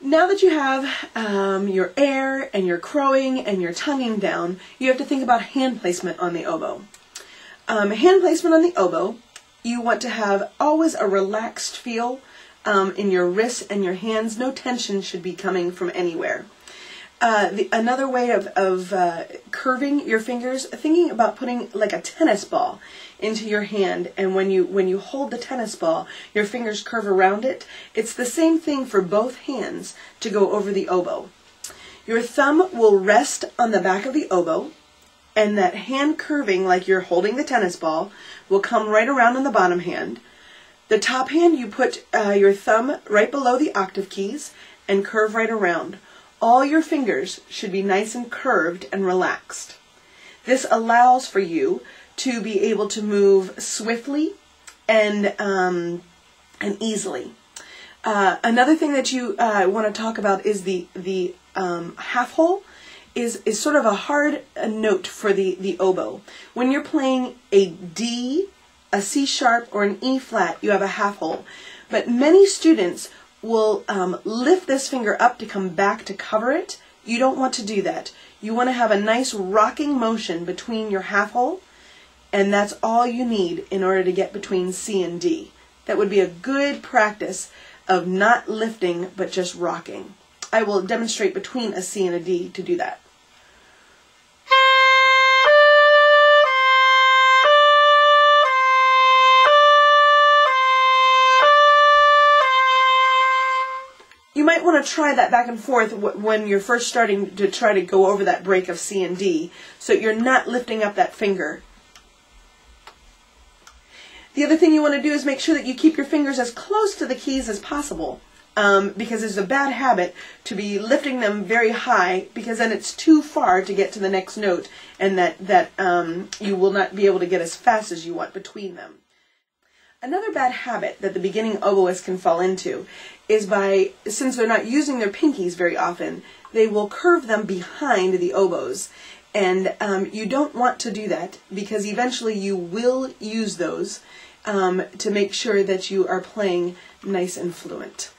Now that you have your air and your crowing and your tonguing down, you have to think about hand placement on the oboe. Hand placement on the oboe, you want to have always a relaxed feel in your wrists and your hands. No tension should be coming from anywhere. Another way of curving your fingers, thinking about putting like a tennis ball into your hand, and when you hold the tennis ball, your fingers curve around it. It's the same thing for both hands to go over the oboe. Your thumb will rest on the back of the oboe, and that hand curving like you're holding the tennis ball will come right around on the bottom hand. The top hand, you put your thumb right below the octave keys and curve right around. All your fingers should be nice and curved and relaxed. This allows for you to be able to move swiftly and easily. Another thing that you want to talk about is the half hole is sort of a hard note for the oboe. When you're playing a D, a C sharp, or an E flat, you have a half hole. But many students will lift this finger up to come back to cover it. You don't want to do that. You want to have a nice rocking motion between your half hole, and that's all you need in order to get between C and D. That would be a good practice of not lifting but just rocking. I will demonstrate between a C and a D to do that. You might want to try that back and forth when you're first starting to try to go over that break of C and D, so you're not lifting up that finger. The other thing you want to do is make sure that you keep your fingers as close to the keys as possible, because it's a bad habit to be lifting them very high, because then it's too far to get to the next note, and that you will not be able to get as fast as you want between them. Another bad habit that the beginning oboist can fall into is since they're not using their pinkies very often, they will curve them behind the oboes. And you don't want to do that, because eventually you will use those to make sure that you are playing nice and fluent.